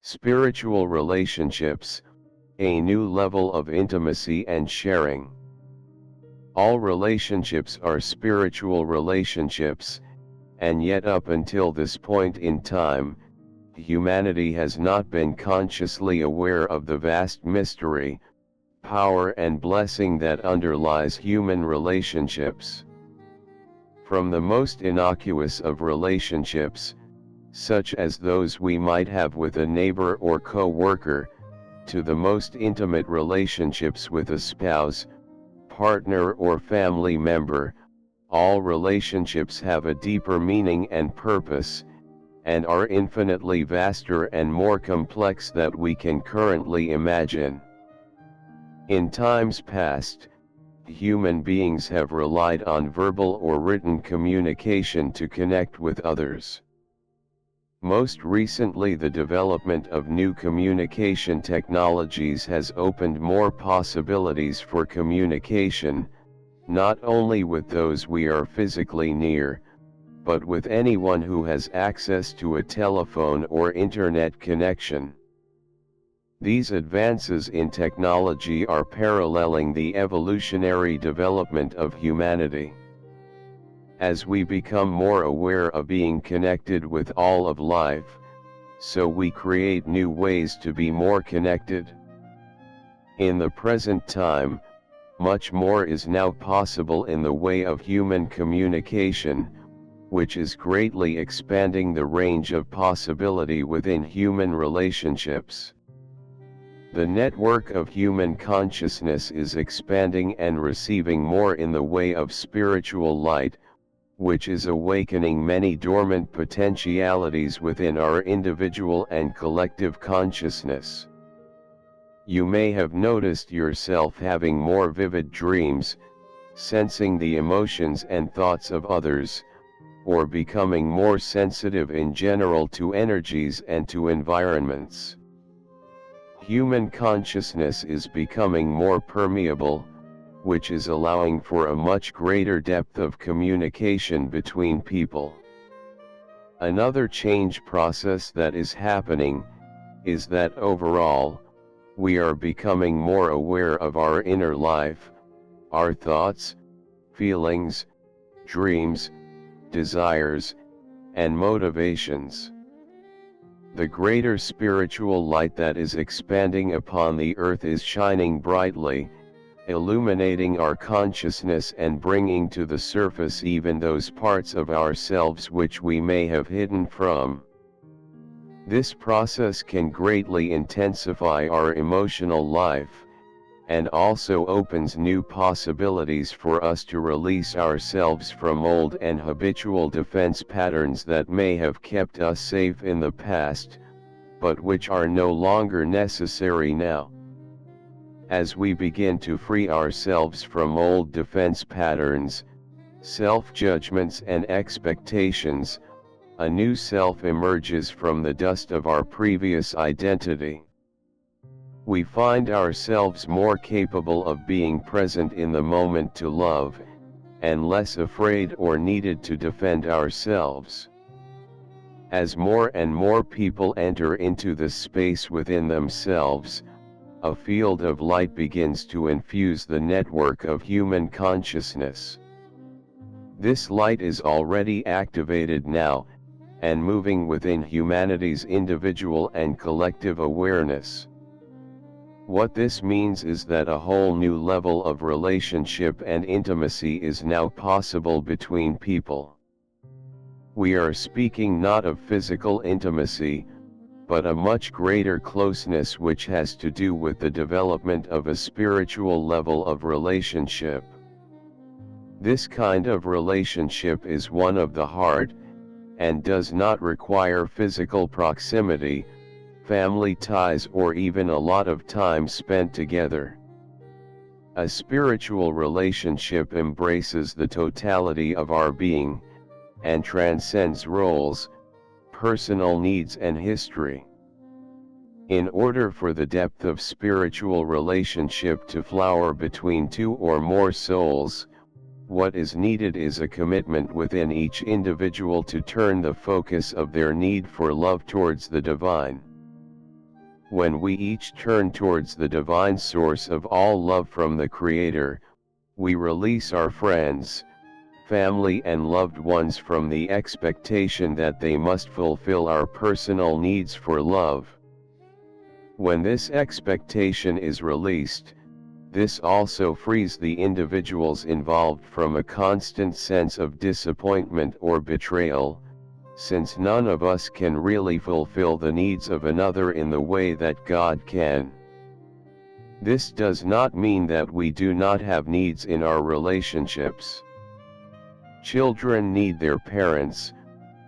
Spiritual relationships, a new level of intimacy and sharing. All relationships are spiritual relationships, and yet up until this point in time, humanity has not been consciously aware of the vast mystery, power and blessing that underlies human relationships. From the most innocuous of relationships, such as those we might have with a neighbor or co-worker, to the most intimate relationships with a spouse, partner or family member, all relationships have a deeper meaning and purpose, and are infinitely vaster and more complex than we can currently imagine. In times past, human beings have relied on verbal or written communication to connect with others. Most recently, the development of new communication technologies has opened more possibilities for communication, not only with those we are physically near, but with anyone who has access to a telephone or internet connection. These advances in technology are paralleling the evolutionary development of humanity. As we become more aware of being connected with all of life, so we create new ways to be more connected. In the present time, much more is now possible in the way of human communication, which is greatly expanding the range of possibility within human relationships. The network of human consciousness is expanding and receiving more in the way of spiritual light, which is awakening many dormant potentialities within our individual and collective consciousness. You may have noticed yourself having more vivid dreams, sensing the emotions and thoughts of others, or becoming more sensitive in general to energies and to environments. Human consciousness is becoming more permeable, which is allowing for a much greater depth of communication between people. Another change process that is happening is that overall, we are becoming more aware of our inner life, our thoughts, feelings, dreams, desires, and motivations. The greater spiritual light that is expanding upon the earth is shining brightly, illuminating our consciousness and bringing to the surface even those parts of ourselves which we may have hidden from. This process can greatly intensify our emotional life, and also opens new possibilities for us to release ourselves from old and habitual defense patterns that may have kept us safe in the past, but which are no longer necessary now. As we begin to free ourselves from old defense patterns, self-judgments and expectations, a new self emerges from the dust of our previous identity. We find ourselves more capable of being present in the moment to love, and less afraid or needed to defend ourselves. As more and more people enter into the space within themselves, a field of light begins to infuse the network of human consciousness. This light is already activated now, and moving within humanity's individual and collective awareness. What this means is that a whole new level of relationship and intimacy is now possible between people. We are speaking not of physical intimacy, but a much greater closeness which has to do with the development of a spiritual level of relationship. This kind of relationship is one of the heart, and does not require physical proximity, family ties, or even a lot of time spent together. A spiritual relationship embraces the totality of our being, and transcends roles, personal needs and history. In order for the depth of spiritual relationship to flower between two or more souls, what is needed is a commitment within each individual to turn the focus of their need for love towards the divine. When we each turn towards the divine source of all love from the Creator, we release our friends, family and loved ones from the expectation that they must fulfill our personal needs for love. When this expectation is released, this also frees the individuals involved from a constant sense of disappointment or betrayal, since none of us can really fulfill the needs of another in the way that God can. This does not mean that we do not have needs in our relationships. Children need their parents,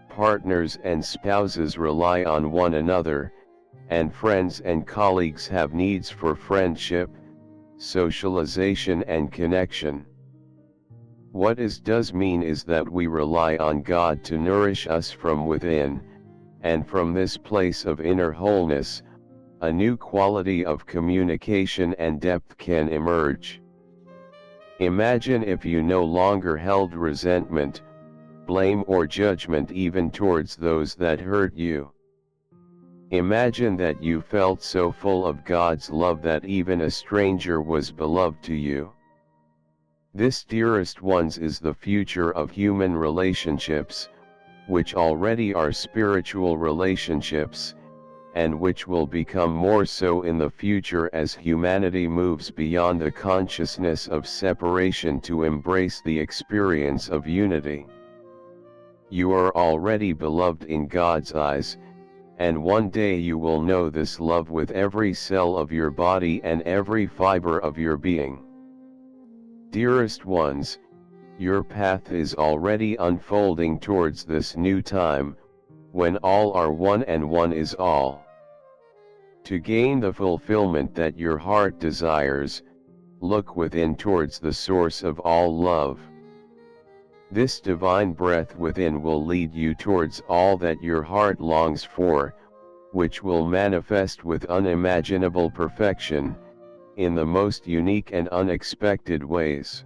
partners and spouses rely on one another, and friends and colleagues have needs for friendship, socialization and connection. What this does mean is that we rely on God to nourish us from within, and from this place of inner wholeness, a new quality of communication and depth can emerge. Imagine if you no longer held resentment, blame or judgment even towards those that hurt you. Imagine that you felt so full of God's love that even a stranger was beloved to you. This, dearest ones, is the future of human relationships, which already are spiritual relationships, and which will become more so in the future as humanity moves beyond the consciousness of separation to embrace the experience of unity. You are already beloved in God's eyes, and one day you will know this love with every cell of your body and every fiber of your being. Dearest ones, your path is already unfolding towards this new time, when all are one and one is all. To gain the fulfillment that your heart desires, look within towards the source of all love. This divine breath within will lead you towards all that your heart longs for, which will manifest with unimaginable perfection, in the most unique and unexpected ways.